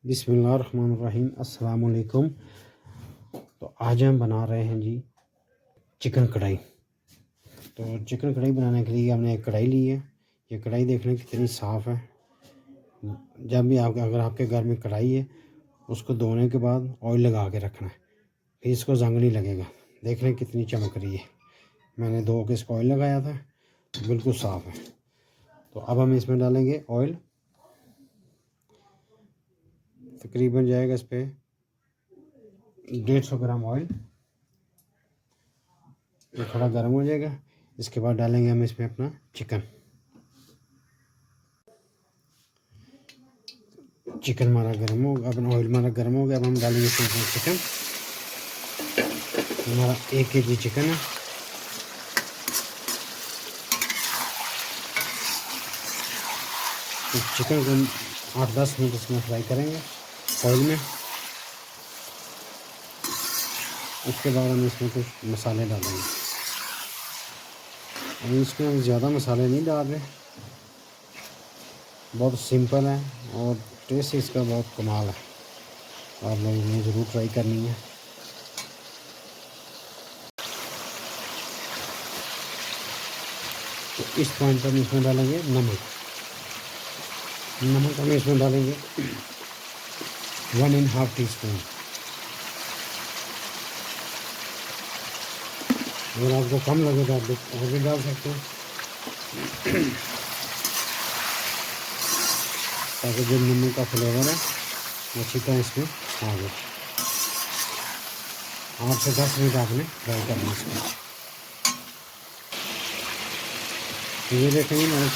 बिस्मिल्लाहिर्रहमानिर्रहीम अस्सलाम वालेकुम। तो आज हम बना रहे हैं जी चिकन कढ़ाई। तो चिकन कढ़ाई बनाने के लिए हमने एक कढ़ाई ली है। ये कढ़ाई देखने कितनी साफ़ है। जब भी अगर आपके घर में कढ़ाई है उसको धोने के बाद ऑयल लगा के रखना है, फिर इसको जंग नहीं लगेगा। देख रहे हैं कितनी चमक रही है। मैंने धो के इसको ऑयल लगाया था, बिल्कुल साफ़ है। तो अब हम इसमें डालेंगे ऑयल। तकरीबन जाएगा इस पर 150 ग्राम ऑयल। ये थोड़ा गर्म हो जाएगा, इसके बाद डालेंगे हम इसमें अपना चिकन। चिकन हमारा गर्म हो, अब ऑयल हमारा गर्म हो गया। अब हम डालेंगे इसमें चिकन। हमारा 1 kg चिकन है। तो चिकन को 8-10 मिनट इसमें फ्राई करेंगे ऑयल में। उसके बाद हम इसमें कुछ मसाले डालेंगे। अब इसमें हम ज़्यादा मसाले नहीं डाल रहे, बहुत सिंपल है और टेस्ट इसका बहुत कमाल है। आप लोग इन्हें ज़रूर ट्राई करनी है। तो इस पॉइंट पर हम इसमें डालेंगे नमक। नमक हम इसमें डालेंगे 1.5 टीस्पून। अगर आपको कम लगे तो आप और भी डाल सकते हैं, ताकि जो नमक का फ्लेवर है वो अच्छी तरह इसमें आ जाए। 8 से 10 मिनट आपने फ्राई करना इसको। तो ये देखेंगे मैंने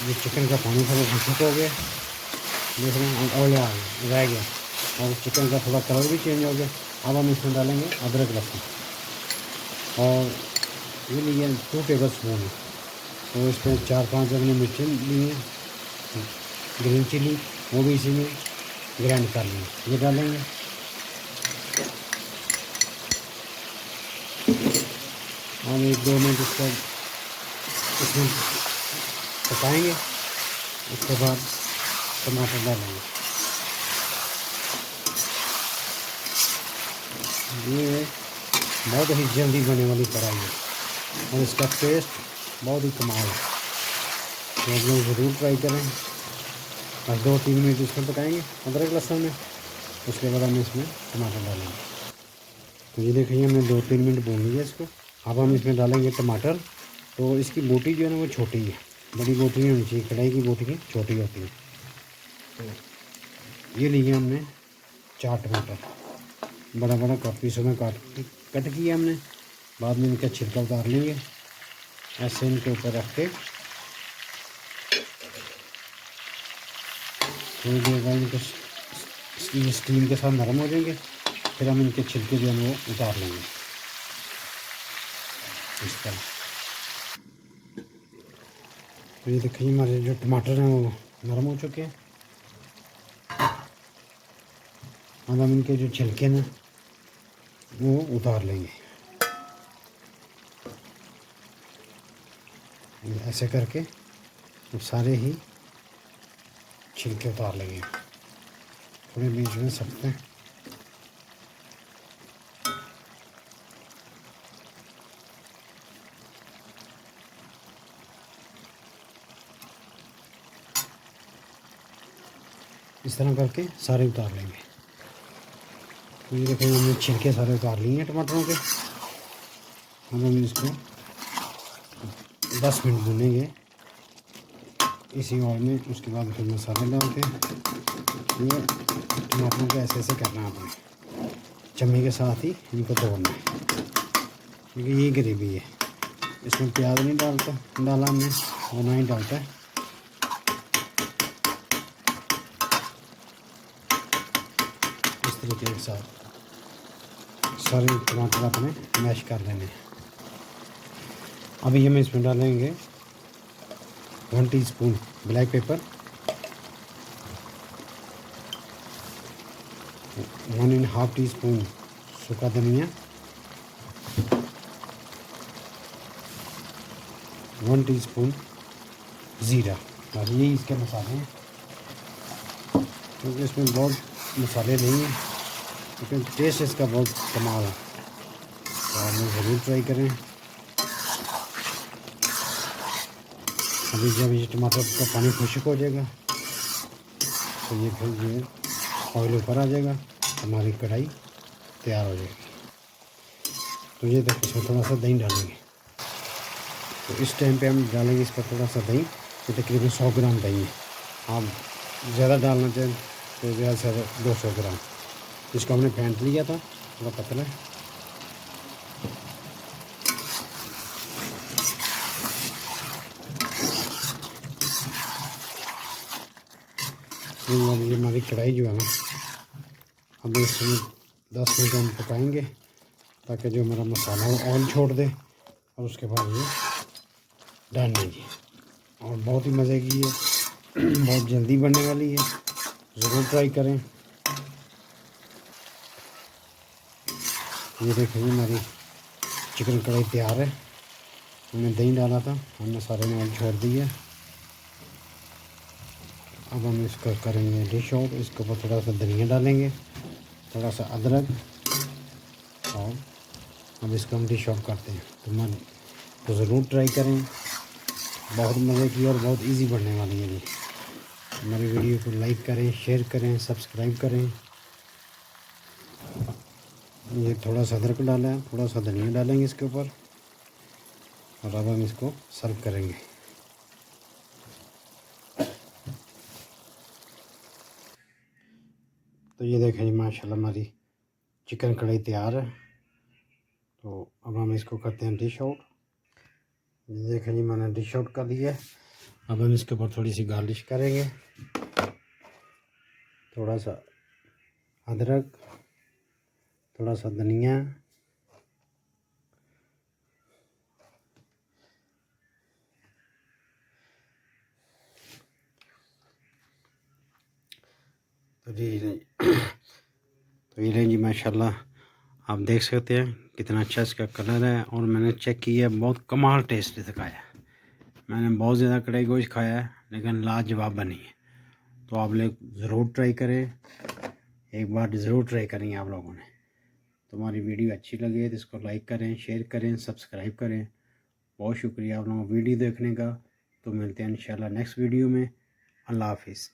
जो चिकन का पानी था वो घुसक हो गया। देख रहे हैं ऑयल आ गया, रह गया, और चिकन का थोड़ा कलर भी चेंज हो गया। अब हम इसमें डालेंगे अदरक लहसुन, और ये लिए 2 टेबल स्पून है। तो इसमें 4-5 अपनी मिर्ची ली हैं, ग्रीन चिली, वो भी इसी में ग्राइंड कर लेंगे, ये डालेंगे। और 1-2 मिनट इसको इसमें पकाएंगे। उसके बाद टमाटर डालेंगे। ये बहुत ही जल्दी बनने वाली कढ़ाई है और इसका टेस्ट बहुत ही कमाल है। तो आप लोग ज़रूर ट्राई करें। और 2-3 मिनट इसमें पकाएंगे अदरक लहसुन में। उसके बाद हम इसमें टमाटर डालेंगे। तो ये देखिए हमने 2-3 मिनट भून लिया इसको। अब हम इसमें डालेंगे टमाटर। तो इसकी बोटी जो है ना वो छोटी है, बड़ी बोटी नहीं होनी चाहिए। कढ़ाई की बोटी छोटी होती है। तो ये लिए हमने 4 टमाटर, बड़ा बड़ा पीसों में कट किया हमने। बाद में इनका छिलका उतार लेंगे, ऐसे इनके ऊपर रख के थोड़ी देर बाद इनको स्टीम के साथ नरम हो जाएंगे। फिर हम इनके छिलके जो है वो उतार लेंगे इस तरह। तो ये देखिए हमारे जो टमाटर हैं वो नरम हो चुके हैं। अब हम इनके जो छिलके ना वो उतार लेंगे, ऐसे करके तो सारे ही छिलके उतार लेंगे। थोड़े बीच में सकते हैं। इस तरह करके सारे उतार लेंगे। तो ये देखिए हमने छिलके सारे उतार लिए हैं टमाटरों के। अब हम इसको 10 मिनट भूनेंगे इसी ऑयल में। उसके बाद फिर मसाले डाल के ये टमाटरों को ऐसे ऐसे करना है आपने, चम्मच के साथ ही इनको तोड़ना है, क्योंकि ये ग्रेवी है। इसमें प्याज नहीं डाला हमने, वो ना ही डालता है। इस तरीके के साथ सारे टमाटर अपने मैश कर लेने हैं। अभी हम इसमें डालेंगे 1 टीस्पून ब्लैक पेपर, 1.5 टीस्पून सूखा धनिया, 1 टीस्पून ज़ीरा। और यही इसके मसाले हैं, क्योंकि इसमें बहुत मसाले नहीं हैं, लेकिन टेस्ट इसका बहुत कमाल है। तो आप लोग ज़रूर ट्राई करें। अभी जब ये टमाटर का पानी खुश्क हो जाएगा तो ये फिर ये ऑयल ऊपर आ जाएगा, हमारी कढ़ाई तैयार हो जाएगी। तो ये तक इसमें थोड़ा सा दही डालेंगे। तो इस टाइम पे हम डालेंगे इस पर थोड़ा सा दही। ये तकरीबन 100 ग्राम दही है। आप ज़्यादा डालना चाहें तो ज़्यादा से ज़्यादा 200 ग्राम। इसको हमने फेंट लिया था, थोड़ा पतला है। ये हमारी कढ़ाई जो है ना, अभी इसमें 10 मिनट हम पकाएंगे ताकि जो हमारा मसाला वो ऑयल छोड़ दे, और उसके बाद ये डाल देंगे। और बहुत ही मज़े की है, बहुत जल्दी बनने वाली है, ज़रूर ट्राई करें। ये देखिए हमारी चिकन कढ़ाई तैयार है। हमने दही डाला था, हमने सारे में ऑयल छोड़ दिया। अब हम इसका करेंगे डिश आउट। इसके ऊपर थोड़ा सा धनिया डालेंगे, थोड़ा सा अदरक, और अब इसको हम डिश आउट करते हैं। तो ज़रूर ट्राई करें, बहुत मज़े की और बहुत इजी बनने वाली है। हमारी वीडियो को लाइक करें, शेयर करें, सब्सक्राइब करें। ये थोड़ा सा अदरक डाला है, थोड़ा सा धनिया डालेंगे इसके ऊपर, और अब हम इसको सर्व करेंगे। तो ये देखें जी, माशाल्लाह हमारी चिकन कढ़ाई तैयार है। तो अब हम इसको करते हैं डिश आउट। ये देखें जी, मैंने डिश आउट कर दिया है। अब हम इसके ऊपर थोड़ी सी गार्निश करेंगे, थोड़ा सा अदरक, थोड़ा सा धनिया, तो ये जी माशाल्लाह आप देख सकते हैं कितना अच्छा इसका कलर है। और मैंने चेक किया, बहुत कमाल टेस्ट इसका है। मैंने बहुत ज़्यादा कढ़ाई गोश्त खाया है, लेकिन लाजवाब बनी है। तो आप लोग ज़रूर ट्राई करें, एक बार ज़रूर ट्राई करेंगे आप लोगों ने। तो हमारी वीडियो अच्छी लगे तो इसको लाइक करें, शेयर करें, सब्सक्राइब करें। बहुत शुक्रिया आप लोगों को वीडियो देखने का। तो मिलते हैं इंशाल्लाह नेक्स्ट वीडियो में। अल्लाह हाफिज़।